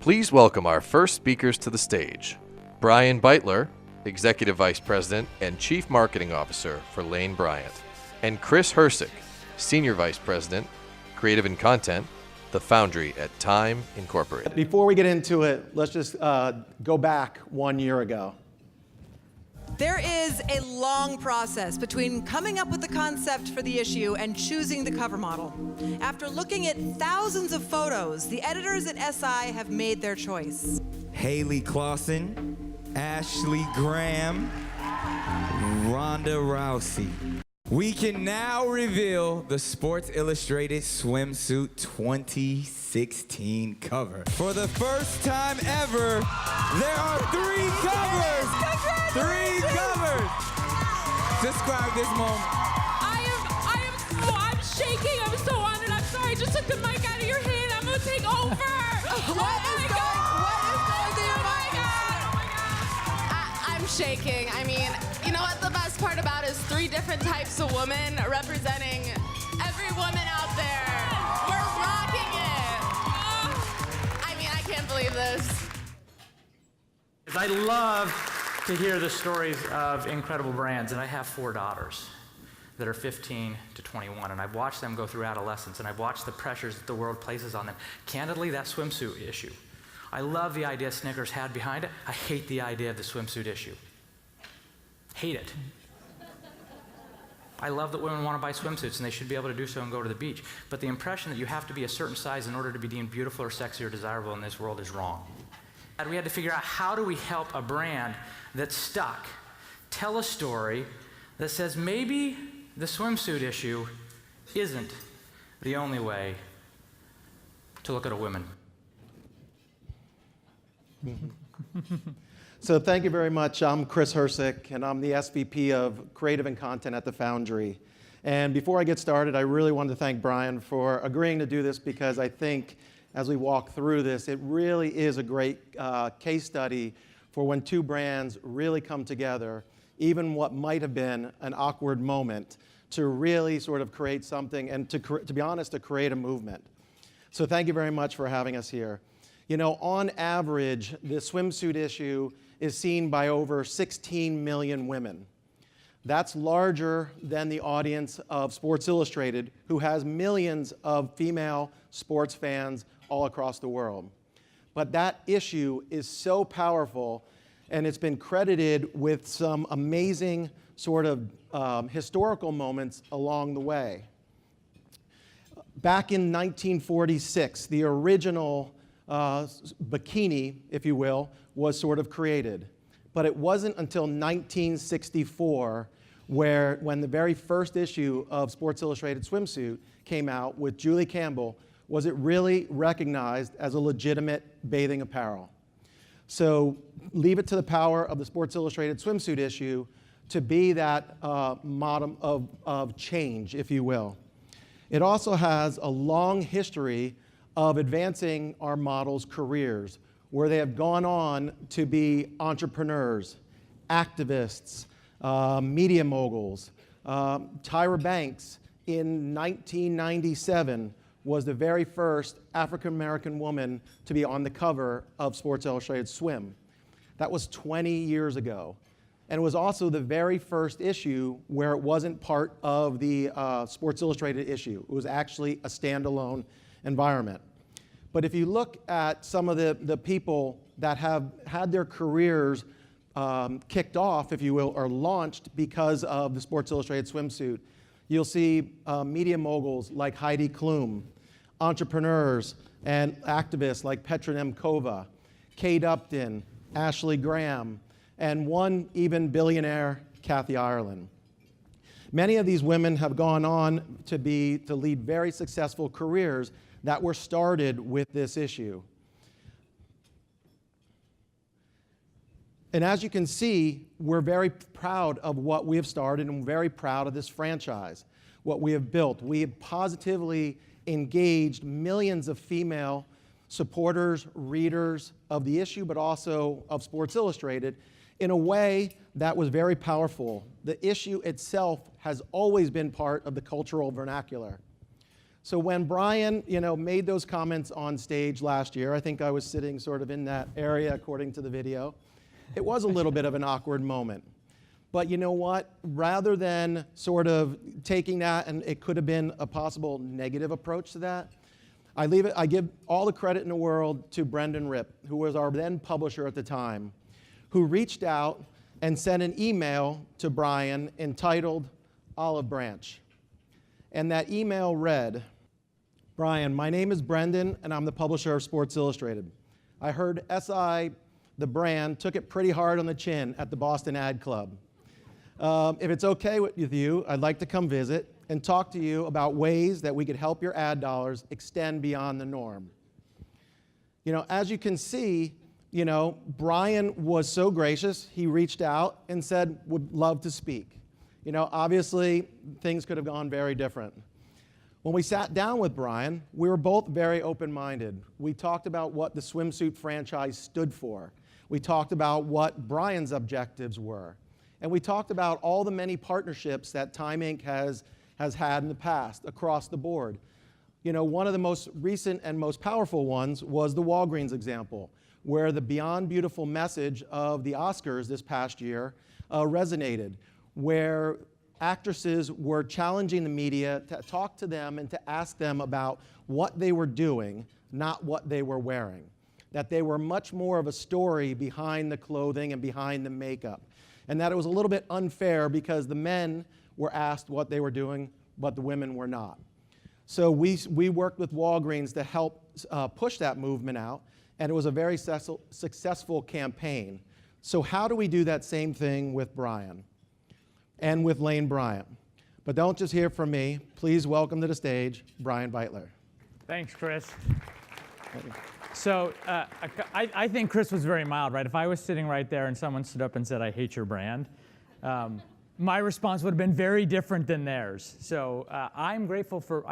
Please welcome our first speakers to the stage. Brian Beitler, Executive Vice President and Chief Marketing Officer for Lane Bryant, and Chris Hercik, Senior Vice President, Creative and Content, the Foundry at Time Incorporated. Before we get into it, let's just go back 1 year ago. There is a long process between coming up with the concept for the issue and choosing the cover model. After looking at thousands of photos, the editors at SI have made their choice. Haley Clausen, Ashley Graham, Ronda Rousey. We can now reveal the Sports Illustrated Swimsuit 2016 cover. For the first time ever, there are 3 covers! 3 covers! Describe this moment. I'm shaking. I'm so honored. I'm sorry. I just took the mic out of your hand. I'm gonna take over. What is going through your mind? I'm shaking. I mean, you know what the best part about is 3 different types of women representing every woman out there. We're rocking it. I mean, I can't believe this. I love to hear the stories of incredible brands, and I have 4 daughters that are 15 to 21, and I've watched them go through adolescence, and I've watched the pressures that the world places on them. Candidly, that swimsuit issue. I love the idea Snickers had behind it. I hate the idea of the swimsuit issue. Hate it. I love that women want to buy swimsuits, and they should be able to do so and go to the beach. But the impression that you have to be a certain size in order to be deemed beautiful or sexy or desirable in this world is wrong. And we had to figure out, how do we help a brand that's stuck tell a story that says maybe the swimsuit issue isn't the only way to look at a woman. So thank you very much. I'm Chris Hercik, and I'm the SVP of Creative and Content at the Foundry. And before I get started, I really wanted to thank Brian for agreeing to do this, because I think as we walk through this, it really is a great case study for when 2 brands really come together, even what might have been an awkward moment, to really sort of create something and to be honest, to create a movement. So thank you very much for having us here. You know, on average, the swimsuit issue is seen by over 16 million women. That's larger than the audience of Sports Illustrated, who has millions of female sports fans all across the world. But that issue is so powerful, and it's been credited with some amazing sort of historical moments along the way. Back in 1946, the original bikini, if you will, was sort of created. But it wasn't until 1964 when the very first issue of Sports Illustrated Swimsuit came out with Julie Campbell, was it really recognized as a legitimate bathing apparel. So leave it to the power of the Sports Illustrated Swimsuit issue to be that model of change, if you will. It also has a long history of advancing our models' careers, where they have gone on to be entrepreneurs, activists, media moguls. Tyra Banks in 1997 was the very first African-American woman to be on the cover of Sports Illustrated Swim. That was 20 years ago. And it was also the very first issue where it wasn't part of the Sports Illustrated issue. It was actually a standalone environment. But if you look at some of the people that have had their careers kicked off, if you will, or launched because of the Sports Illustrated Swimsuit, you'll see media moguls like Heidi Klum, entrepreneurs and activists like Petra Nemkova, Kate Upton, Ashley Graham, and one even billionaire, Kathy Ireland. Many of these women have gone on to lead very successful careers that were started with this issue. And as you can see, we're very proud of what we have started, and we're very proud of this franchise, what we have built. We have positively engaged millions of female supporters, readers of the issue, but also of Sports Illustrated, in a way that was very powerful. The issue itself has always been part of the cultural vernacular. So when Brian, made those comments on stage last year, I think I was sitting sort of in that area according to the video, it was a little bit of an awkward moment. But you know what? Rather than sort of taking that, and it could have been a possible negative approach to that, I give all the credit in the world to Brendan Ripp, who was our then publisher at the time, who reached out and sent an email to Brian entitled Olive Branch. And that email read, "Brian, my name is Brendan, and I'm the publisher of Sports Illustrated. I heard SI, the brand, took it pretty hard on the chin at the Boston Ad Club. If it's okay with you, I'd like to come visit and talk to you about ways that we could help your ad dollars extend beyond the norm." As you can see, Brian was so gracious, he reached out and said, would love to speak. Obviously, things could have gone very different. When we sat down with Brian, we were both very open-minded. We talked about what the swimsuit franchise stood for. We talked about what Brian's objectives were. And we talked about all the many partnerships that Time Inc. has had in the past across the board. One of the most recent and most powerful ones was the Walgreens example, where the Beyond Beautiful message of the Oscars this past year resonated, where actresses were challenging the media to talk to them and to ask them about what they were doing, not what they were wearing. That they were much more of a story behind the clothing and behind the makeup. And that it was a little bit unfair because the men were asked what they were doing, but the women were not. So we worked with Walgreens to help push that movement out, and it was a very successful campaign. So how do we do that same thing with Brian and with Lane Bryant? But don't just hear from me. Please welcome to the stage Bryant Beitler. Thanks, Chris. So I think Chris was very mild, right? If I was sitting right there and someone stood up and said, "I hate your brand," my response would have been very different than theirs. So I'm grateful for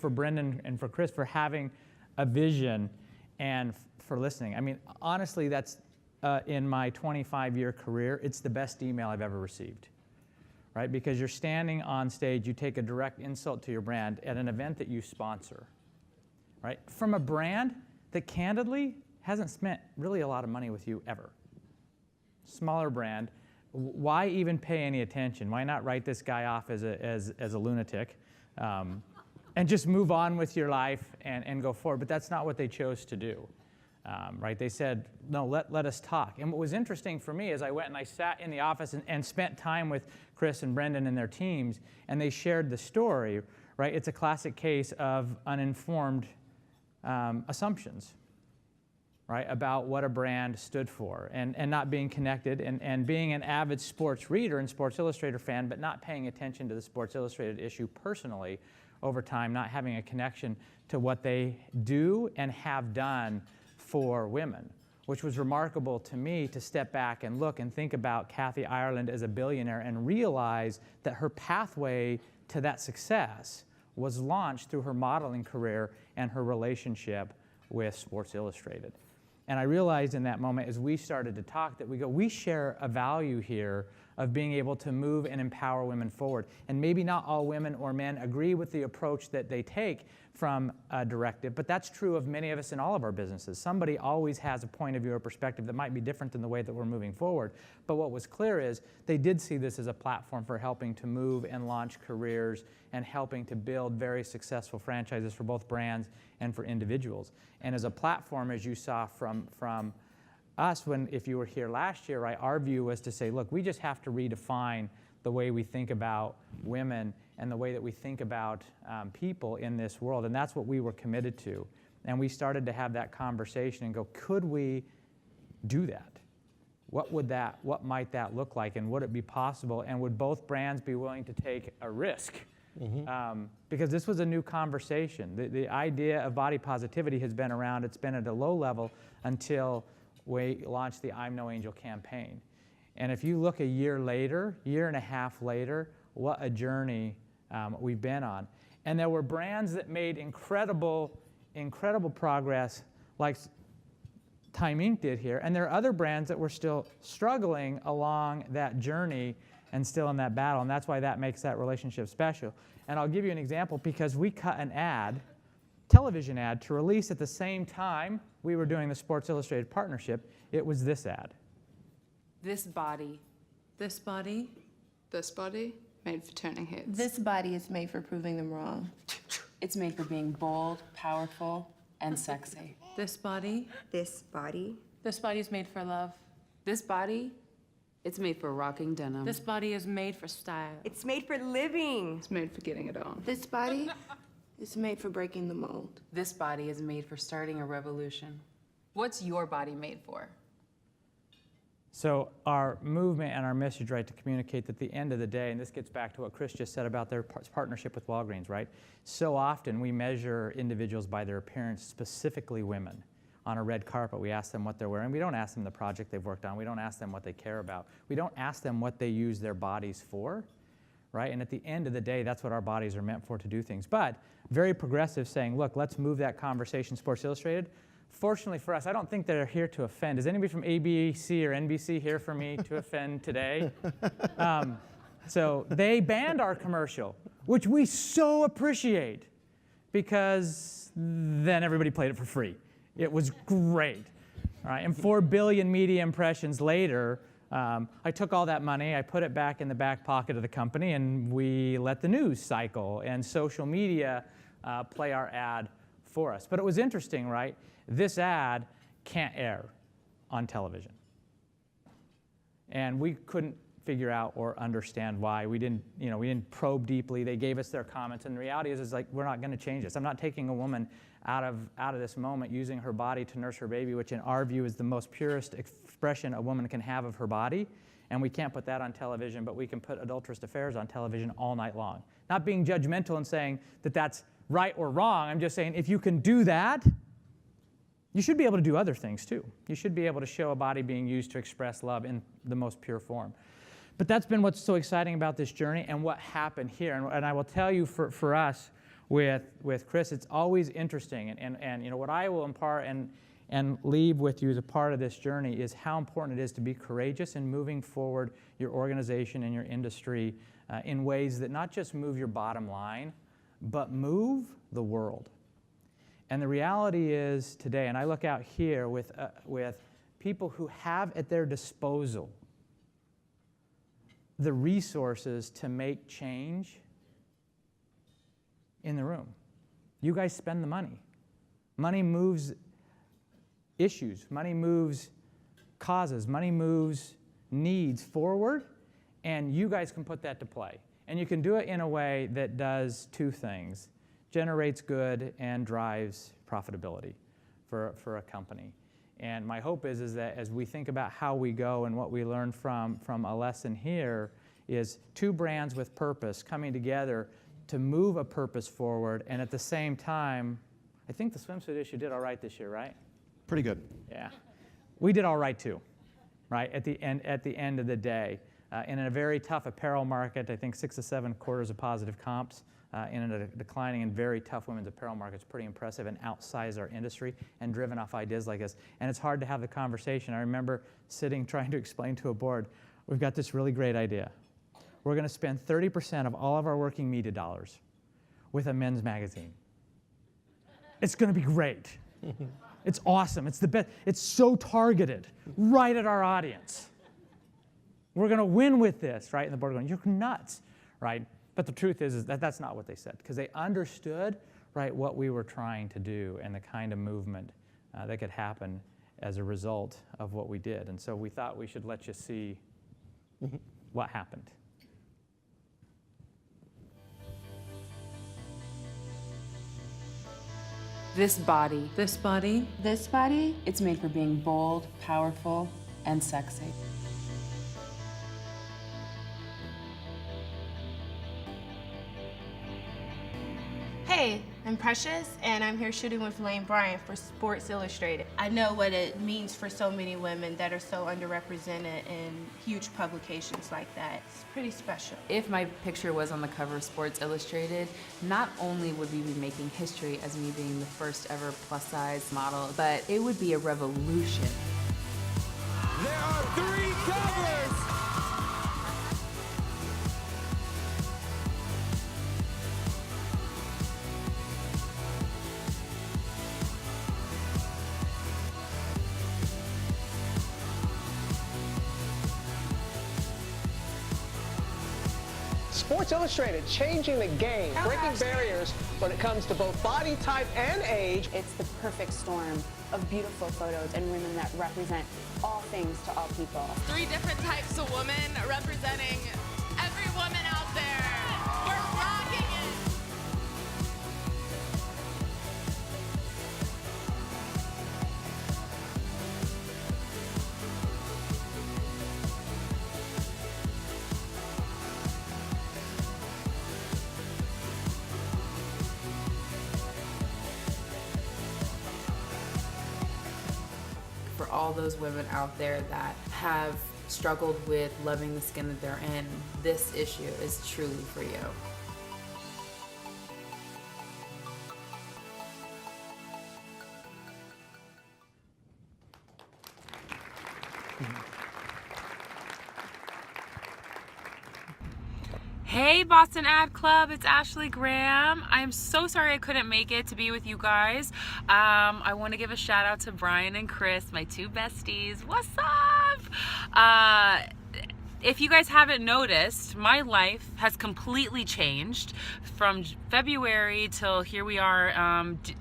Brendan and for Chris for having a vision and for listening. I mean, honestly, that's in my 25-year career, it's the best email I've ever received, right? Because you're standing on stage, you take a direct insult to your brand at an event that you sponsor, right? From a brand that candidly hasn't spent really a lot of money with you ever. Smaller brand, why even pay any attention? Why not write this guy off as a lunatic and just move on with your life and go forward? But that's not what they chose to do, right? They said, no, let us talk. And what was interesting for me is I went and I sat in the office and spent time with Chris and Brendan and their teams, and they shared the story, right? It's a classic case of uninformed assumptions, right, about what a brand stood for, and not being connected, and being an avid sports reader and Sports Illustrated fan, but not paying attention to the Sports Illustrated issue personally over time, not having a connection to what they do and have done for women, which was remarkable to me to step back and look and think about Kathy Ireland as a billionaire and realize that her pathway to that success was launched through her modeling career and her relationship with Sports Illustrated. And I realized in that moment as we started to talk that we share a value here of being able to move and empower women forward. And maybe not all women or men agree with the approach that they take from a directive, but that's true of many of us in all of our businesses. Somebody always has a point of view or perspective that might be different than the way that we're moving forward. But what was clear is they did see this as a platform for helping to move and launch careers and helping to build very successful franchises for both brands and for individuals. And as a platform, as you saw from us, if you were here last year, right, our view was to say, look, we just have to redefine the way we think about women and the way that we think about people in this world. And that's what we were committed to. And we started to have that conversation and go, could we do that? What might that look like? And would it be possible? And would both brands be willing to take a risk? Mm-hmm. Because this was a new conversation. The idea of body positivity has been around. It's been at a low level until we launched the I'm No Angel campaign. And if you look a year and a half later, what a journey we've been on. And there were brands that made incredible progress, like Time Inc. did here. And there are other brands that were still struggling along that journey. and still in that battle, and that's why that makes that relationship special. And I'll give you an example, because we cut an ad, television ad, to release at the same time we were doing the Sports Illustrated partnership. It was this ad. This body. This body. This body made for turning heads. This body is made for proving them wrong. It's made for being bold, powerful, and sexy. This body. This body. This body is made for love. This body, it's made for rocking denim. This body is made for style. It's made for living. It's made for getting it on. This body is made for breaking the mold. This body is made for starting a revolution. What's your body made for? So our movement and our message, right, to communicate that at the end of the day, and this gets back to what Chris just said about their partnership with Walgreens, right? So often we measure individuals by their appearance, specifically women. On a red carpet, we ask them what they're wearing. We don't ask them the project they've worked on. We don't ask them what they care about. We don't ask them what they use their bodies for, right? And at the end of the day, that's what our bodies are meant for, to do things. But very progressive, saying, look, let's move that conversation, Sports Illustrated. Fortunately for us, I don't think they're here to offend. Is anybody from ABC or NBC here for me to offend today? So they banned our commercial, which we so appreciate, because then everybody played it for free. It was great. All right, and 4 billion media impressions later, I took all that money, I put it back in the back pocket of the company, and we let the news cycle and social media play our ad for us. But it was interesting, right? This ad can't air on television. And we couldn't figure out or understand why. We didn't probe deeply. They gave us their comments, and the reality is like, we're not going to change this. I'm not taking a woman out of this moment, using her body to nurse her baby, which in our view is the most purest expression a woman can have of her body. And we can't put that on television, but we can put adulterous affairs on television all night long. Not being judgmental and saying that that's right or wrong. I'm just saying, if you can do that, you should be able to do other things too. You should be able to show a body being used to express love in the most pure form. But that's been what's so exciting about this journey and what happened here. And I will tell you, for us with Chris, it's always interesting. And you know, what I will impart and leave with you as a part of this journey is how important it is to be courageous in moving forward your organization and your industry in ways that not just move your bottom line, but move the world. And the reality is today, and I look out here with people who have at their disposal the resources to make change in the room. You guys spend the money. Money moves issues. Money moves causes. Money moves needs forward, and you guys can put that to play. And you can do it in a way that does two things: generates good and drives profitability for a company. And my hope is that as we think about how we go and what we learn from a lesson here, is two brands with purpose coming together to move a purpose forward, and at the same time, I think the swimsuit issue did all right this year, right? Pretty good. Yeah. We did all right too, right? At the end of the day. In a very tough apparel market, I think 6 to 7 quarters of positive comps, in a declining and very tough women's apparel market. It's pretty impressive and outsized our industry and driven off ideas like this. And it's hard to have the conversation. I remember sitting trying to explain to a board, we've got this really great idea. We're going to spend 30% of all of our working media dollars with a men's magazine. It's going to be great. It's awesome. It's the best. It's so targeted, right at our audience. We're going to win with this, right? And the board going, you're nuts, right? But the truth is that that's not what they said, because they understood, right, what we were trying to do and the kind of movement that could happen as a result of what we did. And so we thought we should let you see what happened. This body. This body. This body? It's made for being bold, powerful, and sexy. Hey, I'm Precious, and I'm here shooting with Bryant for Sports Illustrated. I know what it means for so many women that are so underrepresented in huge publications like that. It's pretty special. If my picture was on the cover of Sports Illustrated, not only would we be making history as me being the first ever plus-size model, but it would be a revolution. There are 3 covers Sports Illustrated, changing the game, breaking barriers when it comes to both body type and age. It's the perfect storm of beautiful photos and women that represent all things to all people. 3 different types of women representing every woman out there. We're rocking it. For all those women out there that have struggled with loving the skin that they're in, this issue is truly for you. Hey Boston Ad Club, it's Ashley Graham. I'm so sorry I couldn't make it to be with you guys. I want to give a shout out to Bryant and Chris, my 2 besties. What's up? If you guys haven't noticed, my life has completely changed from February till here we are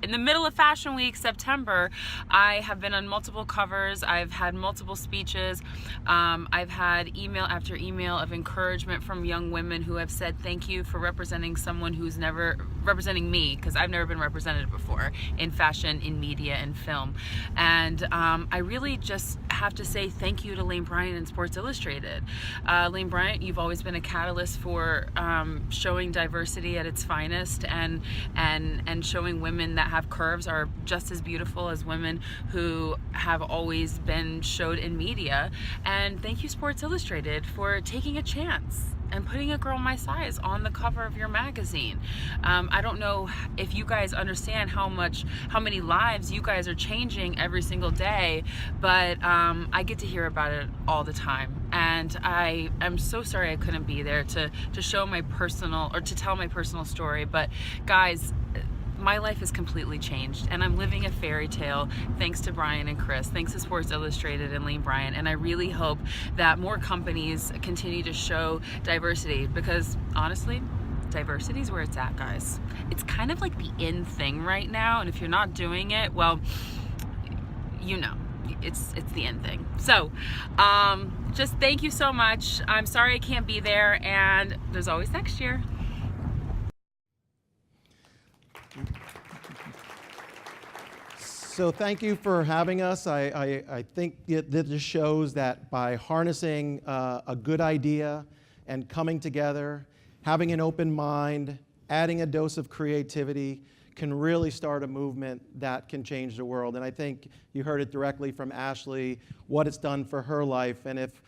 in the middle of Fashion Week, September. I have been on multiple covers. I've had multiple speeches. I've had email after email of encouragement from young women who have said thank you for representing someone who's never representing me, because I've never been represented before in fashion, in media, and film. And I really just have to say thank you to Lane Bryant and Sports Illustrated. Lane Bryant, you've always been a catalyst for showing diversity at its finest, and showing women that have curves are just as beautiful as women who have always been showed in media. And thank you, Sports Illustrated, for taking a chance and putting a girl my size on the cover of your magazine. I don't know if you guys understand how many lives you guys are changing every single day, but I get to hear about it all the time. And I am so sorry I couldn't be there to show my personal, or to tell my personal story. But guys, my life has completely changed, and I'm living a fairy tale thanks to Brian and Chris, thanks to Sports Illustrated and Lane Bryant. And I really hope that more companies continue to show diversity, because honestly, diversity is where it's at, guys. It's kind of like the in thing right now, and if you're not doing it, well, you know, it's the in thing. So just thank you so much. I'm sorry I can't be there, and there's always next year. So thank you for having us. I think this shows that by harnessing a good idea and coming together, having an open mind, adding a dose of creativity, can really start a movement that can change the world. And I think you heard it directly from Ashley, what it's done for her life. And if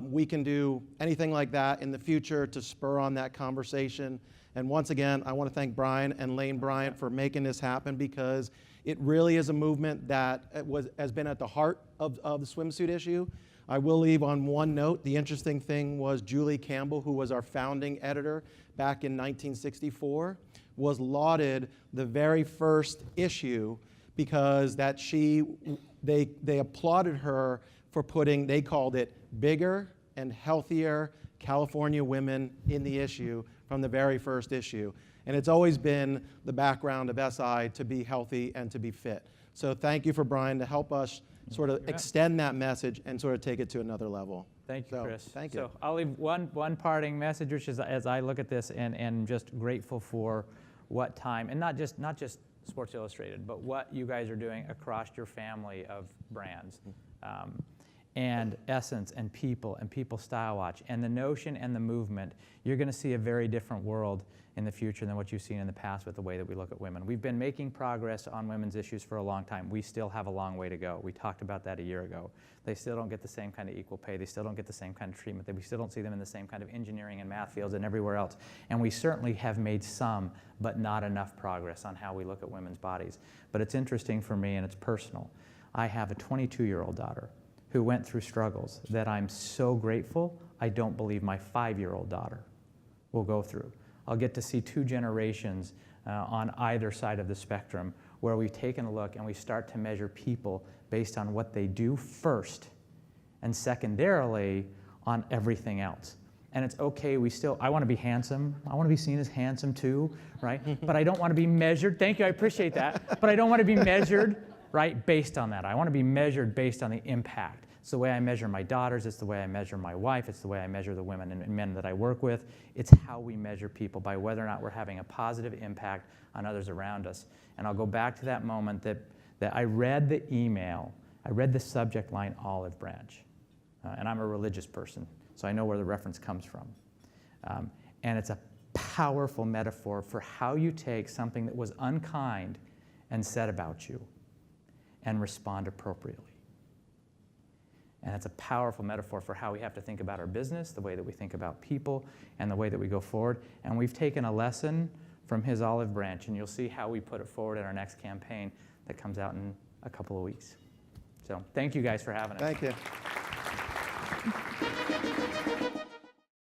we can do anything like that in the future to spur on that conversation. And once again, I want to thank Brian and Lane Bryant for making this happen, because it really is a movement that has been at the heart of the swimsuit issue. I will leave on one note. The interesting thing was Julie Campbell, who was our founding editor back in 1964, was lauded the very first issue because they applauded her for putting, they called it, bigger and healthier California women in the issue from the very first issue. And it's always been the background of SI to be healthy and to be fit. So thank you for Brian to help us sort of extend that message and sort of take it to another level. Thank you, Chris. Thank you. So I'll leave one parting message, which is, as I look at this and just grateful for what time, and not just Sports Illustrated, but what you guys are doing across your family of brands. And Essence and People Style Watch, and the notion and the movement, you're going to see a very different world in the future than what you've seen in the past with the way that we look at women. We've been making progress on women's issues for a long time. We still have a long way to go. We talked about that a year ago. They still don't get the same kind of equal pay. They still don't get the same kind of treatment. We still don't see them in the same kind of engineering and math fields and everywhere else. And we certainly have made some, but not enough progress on how we look at women's bodies. But it's interesting for me, and it's personal. I have a 22-year-old daughter who went through struggles that I'm so grateful I don't believe my 5-year-old daughter will go through. I'll get to see 2 generations on either side of the spectrum where we've taken a look and we start to measure people based on what they do first, and secondarily on everything else. And it's okay, I want to be handsome. I want to be seen as handsome too, right? But I don't want to be measured. Thank you, I appreciate that. But I don't want to be measured, right, based on that. I want to be measured based on the impact. It's the way I measure my daughters. It's the way I measure my wife. It's the way I measure the women and men that I work with. It's how we measure people, by whether or not we're having a positive impact on others around us. And I'll go back to that moment that I read the email. I read the subject line, olive branch. And I'm a religious person, so I know where the reference comes from. And it's a powerful metaphor for how you take something that was unkind and said about you and respond appropriately. And it's a powerful metaphor for how we have to think about our business, the way that we think about people, and the way that we go forward. And we've taken a lesson from his olive branch, and you'll see how we put it forward in our next campaign that comes out in a couple of weeks. So thank you guys for having us. Thank you.